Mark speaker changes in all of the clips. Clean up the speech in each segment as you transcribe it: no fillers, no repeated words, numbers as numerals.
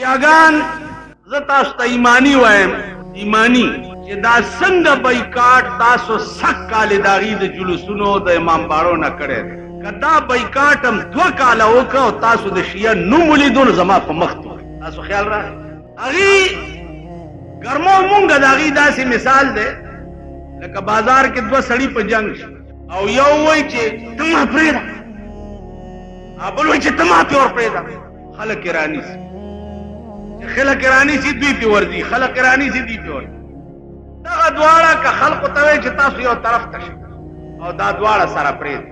Speaker 1: شیعگان زتاست ایمانی وایم ایمانی چې دا څنګه بایکاټ تاسو سک کال داغي د جلوسونو د امام بارو نه کړي کدا بایکاټ هم 2 کال وکړو تاسو د شیعه نوم ولیدون زما په مخ تاسو خیال را اغي ګرمو مونږه داغي داسې مثال ده لکه بازار کې 2 سړی په جنگ او یو وای چې تما پرېدا ابل وای چې تما پیور پرېدا خلک رانی خلک رانی سي دوی په ورځي خلک رانی سي دوی په ورځي دا دواړه که خلق ته وای چې تاسو یو طرف ته شئ او دا دواړه سره پرېد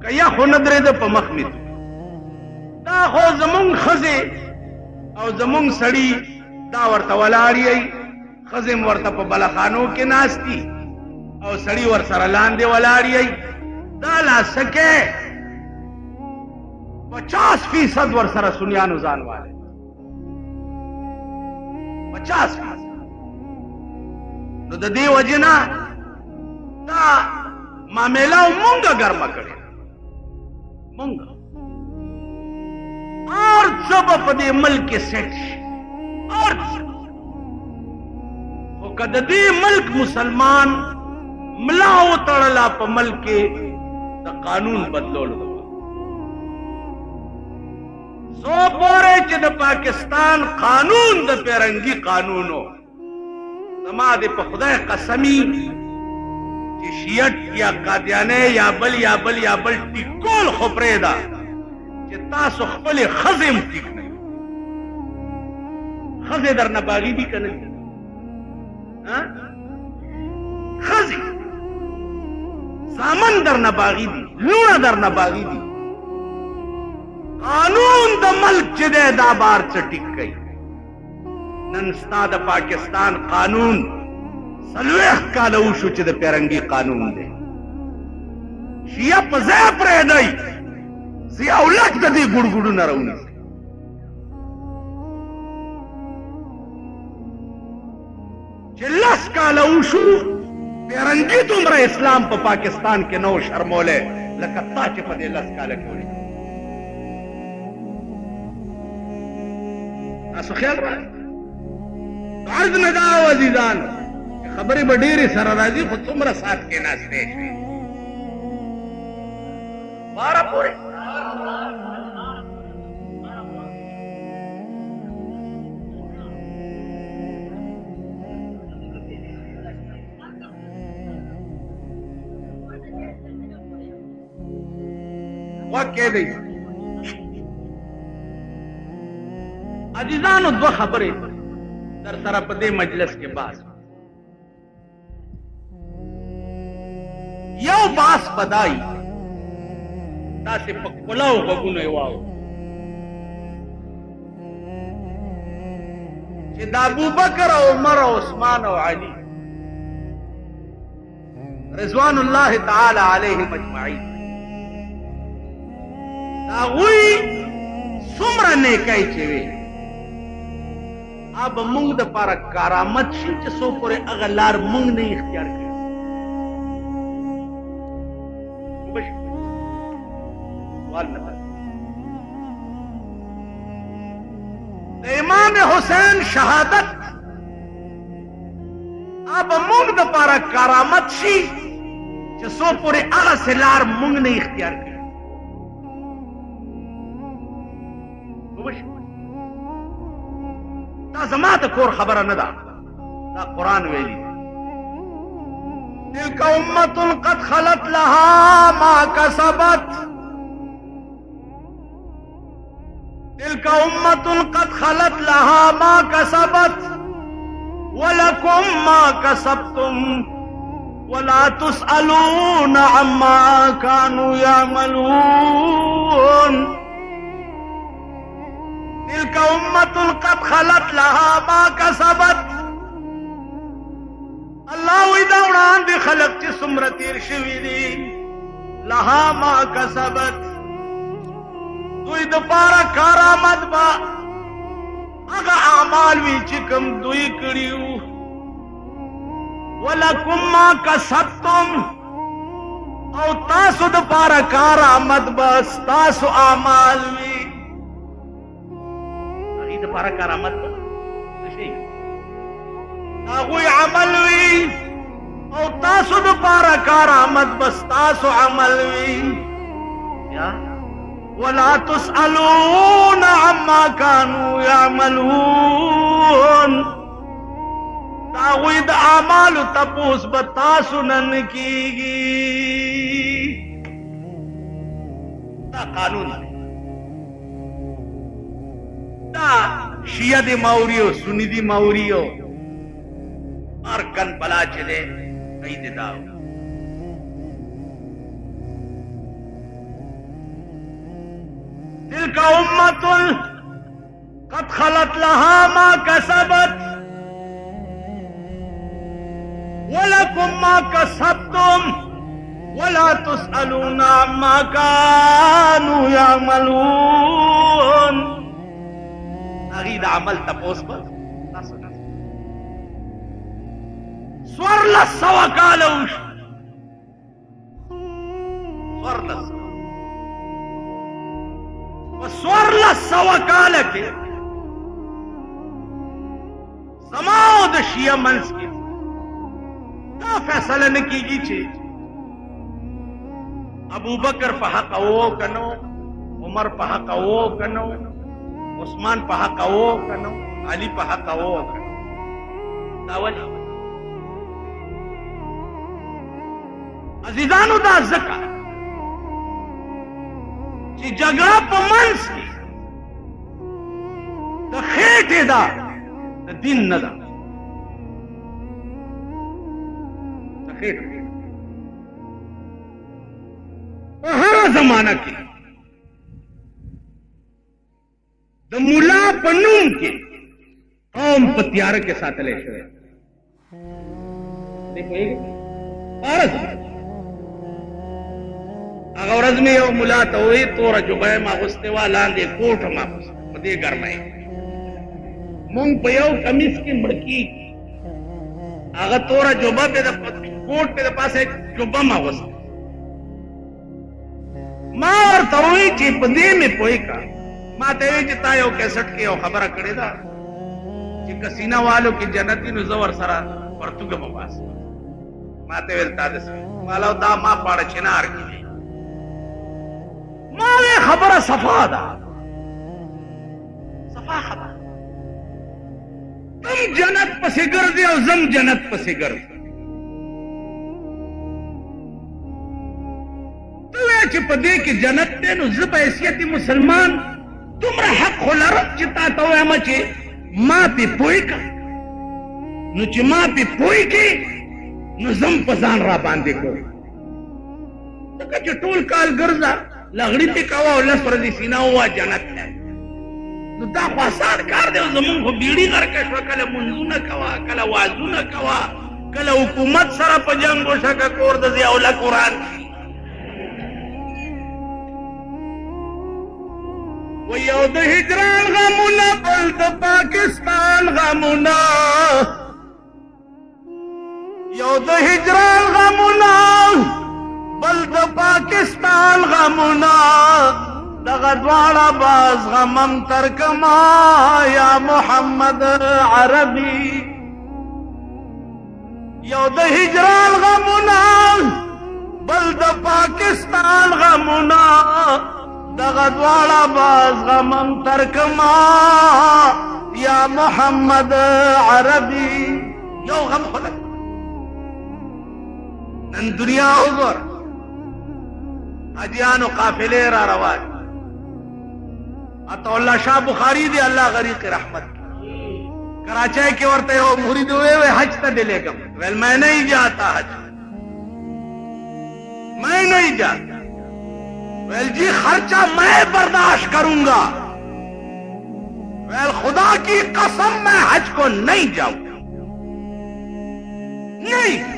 Speaker 1: کیا خو نه درې د په مخ می دا خو زمون خزه او زمون سړی دا ورته ولاړی خزم ورته په بلخانو کې ناشتي او سړی ور سره لاندې ولاړی دا لا سکه 50% ور سره سنیانو ځان والے 50% نو د دې وجنا دا معاملہ مونږه ګرمه کړې مونږه اور سب په دې ملک کې سیټ اور او کله دې ملک مسلمان ملا او تړلا په ملک کې د قانون بدلول سو پورې چې د پاکستان قانون د پیرنګي قانونو زما دې په خدای قسمی چې شیعت یا قادیانه یا بل ټیکول خو پرېدا چې تاسو خپل خزم ټیک نه خزه در نه باغی دي کنه ها خزي سامان در نه باغی دي لونه در نه باغی دي قانون د ملک چې دا بار څه ټیک کوي نن ستا د پاکستان قانون سلوخ کاله وشو چې د پیرنګي قانون دی شیعه په ځای پرېږدئ ضیاء الحق د دې ګوډ نه راونیسئ چې 10 کاله وشو پیرنګي دومره اسلام په پاکستان کې نو شرمولی لکه تا چې په دې 10 کاله کې ولیدل تاسو خیال را عرض نه دا عزیزان خبرې به ډېرې سره راځي خو څومره ساعت کې ناستې شوې 12 پورې واقع دی عزیزانو 2 خبرې در سره په دې مجلس کې باس یو باس بدای تاسې په کلاو غوږونه یې واو چې د ابوبکر او عمر او عثمان او علي رضوان الله تعالی علیهم اجمعین هغوی څومره نیکۍ چې وي اب مونږ د پاره کرامت شي چې څو پورې هغه لار مونږ نه اختیار کړي د امام حسین شهادت اب مونږ د پاره کرامت شي چې څو پورې هغه لار مونږ نه اختیار کړي دا زما د کور خبره نه ده دا قرآن ویلي تلك أمة قد خلت لها ما كسبت تلك أمة قد خلت لها ما كسبت ولكم ما كسبتم ولا تسألون عما كانوا يعملون تلك أمة قد خلت لها ما كسبت الله وإذا وړاندې خلق چې څومره تیر شوي دي لها ما كسبت دوی د پاره کرامت به هغه اعمال وي چې کوم دوی کړي وو ولکم ما کسبتم او تاسو د پاره کرامت به ستاسو اعمال وي لپاره کرامت شي هغوی عمل وي او تاسو لپاره کرامت بس تاسو عمل وي یا ولا تسألون عما كانوا يعملون هغوی د اعمالو تپوس به تاسو نن کیږي دا قانون دا شیعه دی موریو سنی دی موریو ارکن بلا چلے قید داو تلك امة قد خلت لها ما كسبت ولكم ما كسبتم ولا تسألون عما كانوا يعملون اغید عمل تپوس بس سورلس سوا کالوش سورلس سوا کال کے سماو د شیعه منس کی دا فیصله نه کیږي چې ابو بکر په حق وو کنو عمر په حق وو کنو عثمان په حق وو کنو علي په حق وو کنو دا ولې عزیزانو دا ځکه چې جګړه په منځ کې د خېټې ده د دین نه ده د خېټې په هر زمانه کې د مولا په نوم کې قوم په تیاره کې ساتلی شوی دی پوهېږئ هغه ورځ مې یو ملا ته وویل توره جبه یې ماغوستې وه لاندې کوټ هم اغوسته په دې ګرمۍ مونږ په یو کمیس کې مړ کېږي هغه توره جبه مې د کوټ مې د پاسه جبه م اغوسته ما ورته وویل چې په دې مې پوه کړه ما ته ویل چې تا یو کیسټ کې یو خبره کړې ده چې کسینه والو کې جنتي نو زه ورسره پرتوګه به باسم ما ته ویل تا داسې مالا دا ما پاړه چنار کې دی ما وی خبره صفا ده صفا خبره تم جنت پسې ګرځې او زم جنت پسې ګرځې ته وایې چې په دې کې جنت دی نو زه په حیثیت مسلمان دومره حق خو لرم چې تا ته وایم چې ما پې پوه کړه نو چې ما پې پوه کړې نو زم په ځان را باندې کړو ځکه چې ټول کال ګرځه لغړی پې کوه او لس ورځې سینه ووه جنت دی نو دا خو اسان کار دی او زمونږ خو بیړي غرقه شوه کله مونځونه کوه کله وعظونه کوه کله حکومت سره په جنګ وشه که کور د ضیاءالله قرآن و یو د هجران غمونه بل د پاکستان غمونه یو د هجران غمونه بل د پاکستان غمونه دغه دواړه باز غمم ترکما یا محمد عربي یو د هجران غمونه بل د پاکستان غمونه دغه دواړه باز غمم ترکما یا محمد عربي یو غم خلک نن دنیا وګور حاجیانو قافلې را روان عطا الله شاه بخاری دی الله غریق رحمت کراچۍ کې ورته یو مرید وویل حج ته دې لېږم ویل میں نہیں جاتا حج میں نہیں جاتا ویل جی خرچہ میں برداشت کروں گا ویل خدا کی قسم میں حج کو نہیں جاؤں نہیں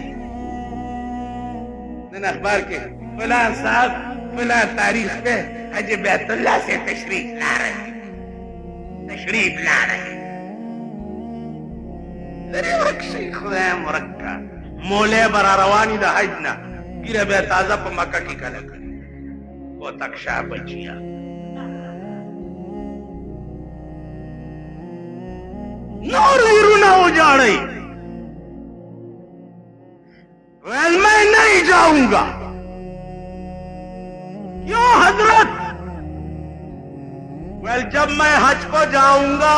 Speaker 1: اخبار کے فلاں صاحب فلاں تاریخ پہ حج بیت اللہ سے تشریف لا رہے خدا مرکا مولے برا روانی دا حج نا گیرہ بے تازہ پا مکہ کی کلک وہ تک شاہ بچیا नौर वीरुना उजाड़े। वेल मैं नहीं जाऊंगा। क्यों हजरत? वेल जब मैं हज को जाऊंगा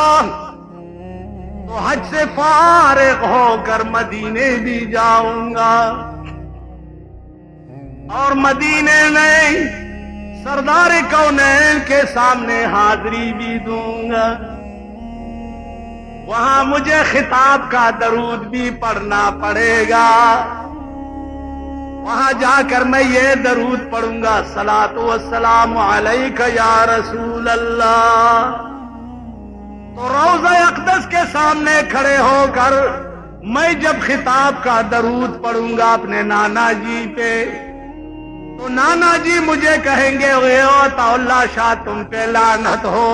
Speaker 1: तो हज से फारिग होकर मदीने भी जाऊंगा और मदीने में सरदार कौनैन के सामने हाजिरी भी दूंगा। वहां मुझे खिताब का दरूद भी पढ़ना पड़ेगा। वहां जाकर मैं ये दरूद पढ़ूंगा, सलातो वस्सलामु अलैका या रसूल अल्लाह। तो रोज़ा अक़दस के सामने खड़े होकर मैं जब खिताब का दरूद पढ़ूंगा अपने नाना जी पे, तो नाना जी मुझे कहेंगे गौतौल्ला शाह तुम पे लानत हो,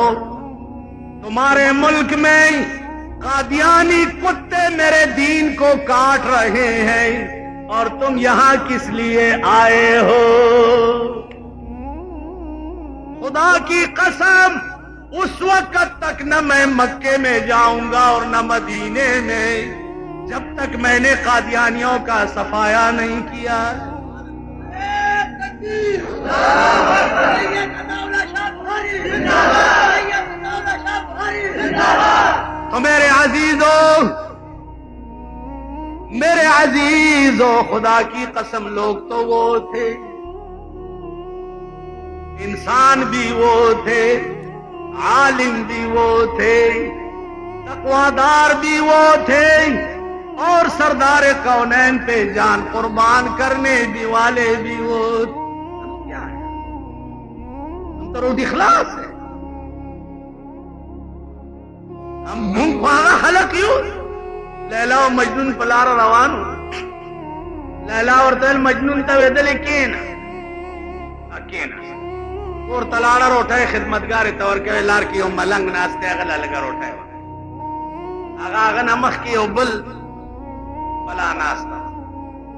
Speaker 1: तुम्हारे मुल्क में कादियानी कुत्ते मेरे दीन को काट रहे हैं और तुम यहां किस लिए आए हो? खुदा की कसम उस वक्त तक न मैं मक्के में जाऊंगा और न मदीने में जब तक मैंने कादियानियों का सफाया नहीं किया। तो मेरे अजीजों खुदा की कसम लोग तो वो थे, इंसान भी वो थे, आलिम भी वो थे, तकवादार भी वो थे और सरदार कौनैन पे जान कुर्बान करने भी वाले भी वो थे। क्या है? हम तो रोड इखलास है। हम मुंह पागा हलक क्यों? लैला और मजनून पलार रवान लैला और तल मजनून तवेदल केना और तलाड़ा रोटाए खिदमतगार तौर के लार की मलंग नास्ते अगला लगा रोटाए आगा आगा नमक की उबल पला नास्ता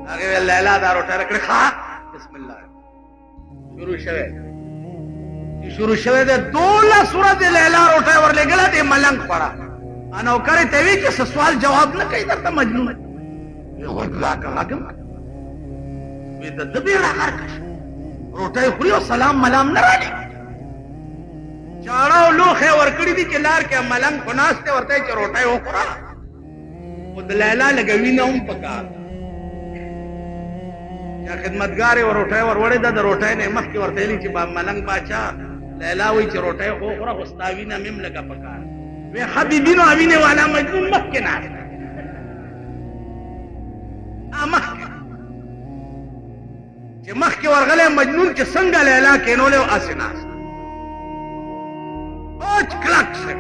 Speaker 1: आगे वे लैला दा रोटाए रखड़े खा बिस्मिल्लाह शुरू शवे दे 2 सूरत लैला रोटाए वर ले गला ते मलंग पड़ा अनौकरे तेवी के सवाल जवाब न कही दरता मजनून ये होटला का गम वे दबेड़ा हरकश रोटाई खुली और सलाम मलाम न रानी चारा लोग है वरकड़ी दी चिल्लार के मलंग खुनास्ते वरते च रोटाई हो खुरा मुदलैला लगवी न उम पकार या खिदमतगार और रोटाई और वड़े दा रोटाई ने मख के वरतेली च मलंग बाचा लैला वही च रोटाई हो खुरा उस्तावी ना मिम लगा पकार वे हबीबी नो अवीने वाला मजनून मख के नास मख मख के वर्गले मजनून के संग लैला के नोले आसिनास क्लक से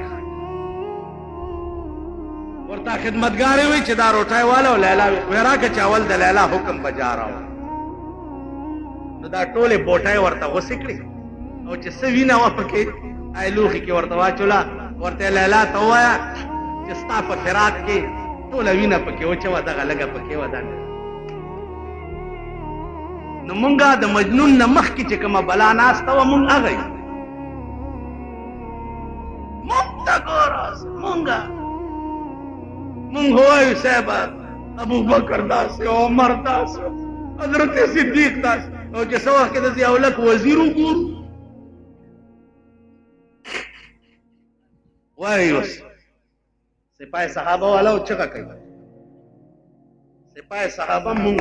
Speaker 1: वर्ता खिदमतगारे हुई चिदार उठाए वाला लैला वेरा के चावल दे लैला हुक्म बजा रहा हूं दा टोले बोटाए वर्ता वो सिकड़ी और जिससे भी ना वपके आयलूखी के वर्ता वा चला वर्ते लैला तो आया जिस्ता पथरात के टोला वीना पके वो चवा दगा लगा पके वदा नमुंगा द मजनून नमख की चिकमा बला नास्ता व मुंग आ गई मुंगोरस मुंगा मुंग होए साहब अबू बकर दास उमर दास हजरत सिद्दीक दास और जैसा के दस औलक वजीर गुरु वायस सिपाही सहाबा वाला उच्चका कई सिपाही सहाबा मुंग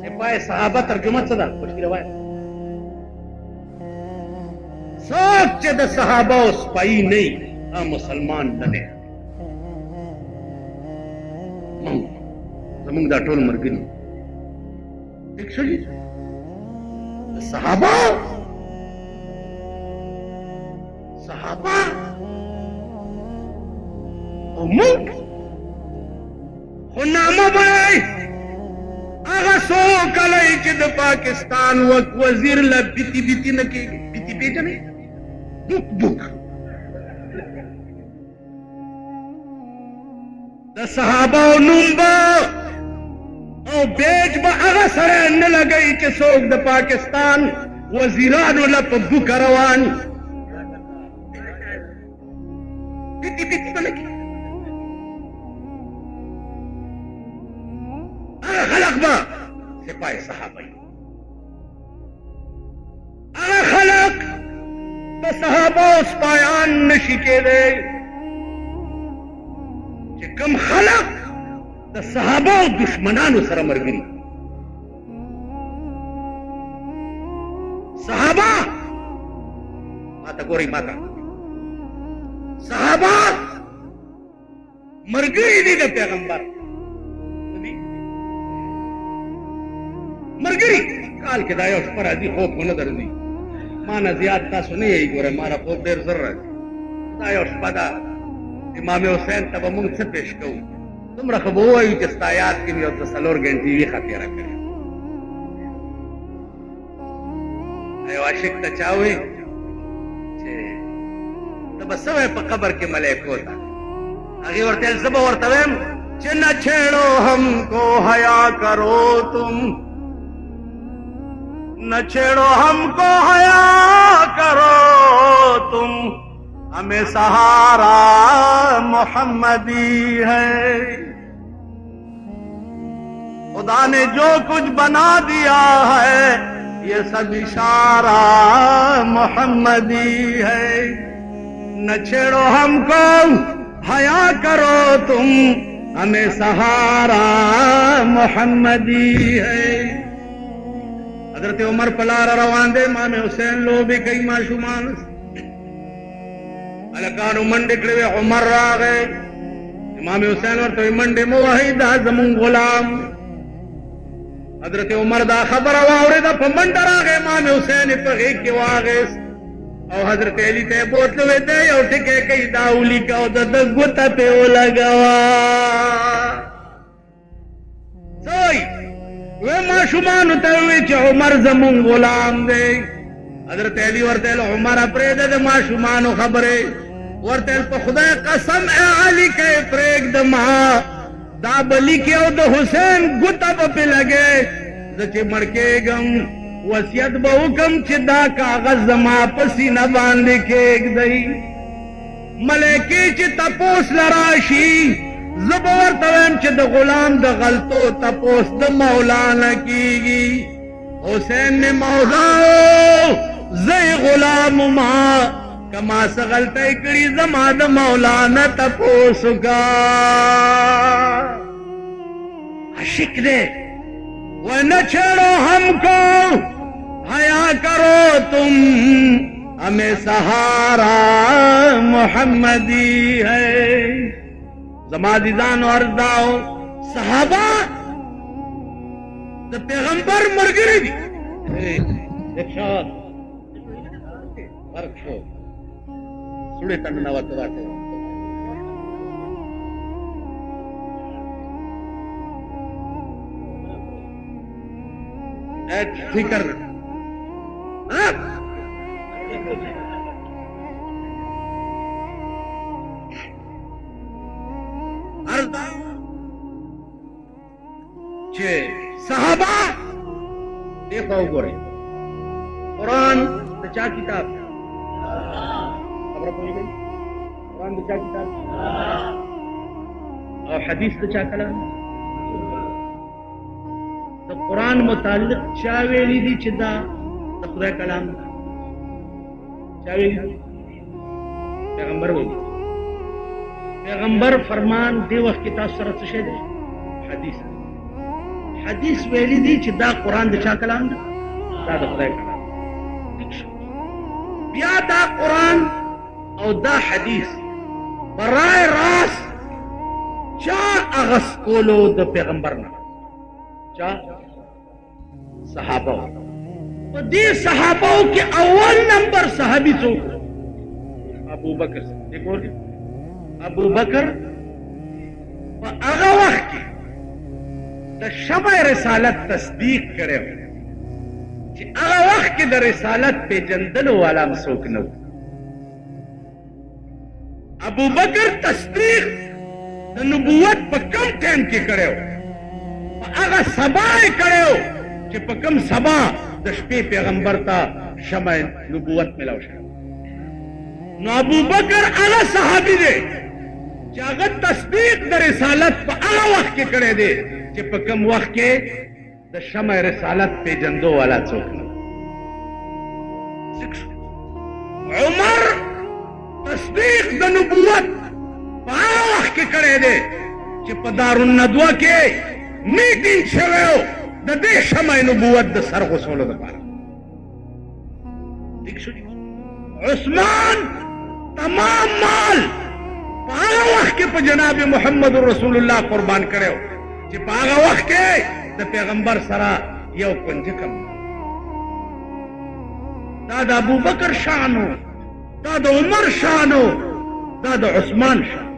Speaker 1: सिपाही सहाबा तर्जुमा सदा कुछ की रवायत सोच द सहाबा सिपाही नहीं आ मुसलमान बने जमुंग दा टोल मरगिन ठीक सुनी सहाबा सहाबा उम्म खुनामा भाई आगा सो कलाई चिद पाकिस्तान वक वजीर ला बिती बिती न के बिती बेचने बुक बुक द सहाबा नुम्बा और बेच बा आगा सरे न लगई के सोक द पाकिस्तान वजीरान ला बुक रवान बा सिपाही सहाबा هغه خلق د صحابه او سپایان نشي کېدی چې کوم خلق د صحابه او دشمنانو سره مرګري صحابه ماته ګوري ماته صحابه مرګري دي د پیغمبر مرګري کال کې دا یو شپه راځي خوب مو نه درځي ما نه زیات تاسو نه یې ګوره ما نه خوب ډېر زر راځي دا یو شپه ده امام حسین ته به مونږ څه پېښ کوو دومره خو به ووایو چې ستا یاد کې مې یو 3 ګنټې ویښه تېره کړې یو عاشق ته چا وایي چې ته به څه وایې په قبر کې ملایکو ته هغې ورته ویل زه به ورته وایم چې نه چھیڑو ہم کو حیا کرو تم न छेड़ो हमको हया करो तुम हमें सहारा मोहम्मदी है खुदा ने जो कुछ बना दिया है ये सब इशारा मोहम्मदी है न छेड़ो हमको हया करो तुम हमें सहारा मोहम्मदी है حضرت عمر پلار روان دے امام حسین لو بھی کئی معشومان الکانو منڈے کڑے عمر راغے امام حسین ورته منډه مو وحی دا زمون غلام حضرت عمر دا خبر واورید په منډه راغې امام حسین په غیږ کې واغې او حضرت علی ته بوتلو ته یو ټکی کوي دا ولي کا او د ګوته په ولګوا سوي و ما شومان ته وی چې عمر زمون غلام دی حضرت علی ورته عمر پرې د ما شومان خبره ورته په خدای قسم علی کې پرېګ د ما دا بلی کې او د حسین ګوته په لګې چې مړکېږم وصیت به وکم چې دا کاغذ زما په سینه باندې کېږدئ ملایکې چې تپوس لراشي زه به ورته وایم چې د غلام د غلطو تپوس د مولا نه کېږي حسین مې مولا زه غلام ما کما څه غلطۍ کړي زما د مولا نه تپوس وکړه عاشق دی وَنَ چھیڑو ہم کو حیا کرو تم ہمیں سہارا محمدی ہے زمادیزان و ارزاو صحابہ دا پیغمبر مرگری دی ایک شاد فرق شو سوڑے تنناوات داتے فکر صحابہ دیکھو گورے قرآن چا کتاب خبر پوچھ گئی قرآن چا کتاب اور حدیث چا کلام قرآن متعلق چا ویلی دی چې دا د خدای کلام چا ویلی پیغمبر ویلی پیغمبر فرمان دی وخت کې تاسو سره څه شی دی حدیث ویلی دی چې دا قرآن د چا کلام دی دا د خدای کلام بیا دا قرآن او دا حدیث برای راست چا اغسطولو د پیغمبر نه چا صحابہ دی صحابہ کے اول نمبر صحابی تو ابو بکر دیکھو ابو بکر اغا وقت کی دا شمع رسالت تصدیق کرے ہو کہ اغا وقت کی دا رسالت پہ جندلو والا مسوک نو ابو بکر تصدیق دا نبوت پہ کم ٹائم کی کرے ہو اغا سبای کړو چې په کوم سبا د شپې پیغمبر ته شمع نبوت ملاو شو نو ابو بکر هغه صحابي دی چې هغه تصدیق د رسالت په هغه وخت کې کړی دی چې په کوم وخت کې द शमع रसालत पे जंदो वाला चौक उमर तस्दीक द नबुवत पाख के करे दे कि पदारुन नदवा के मीटिंग छवेओ द दे शमع नबुवत द सर को सोलो द पार उस्मान तमाम माल पागा वक्त के पर जनाब मोहम्मद रसूलुल्लाह कुर्बान करे कि पागा वक्त के द पैगंबर सरा यो कुंज कम दादा अबू बकर शानो दादा उमर शानो दादा उस्मान शान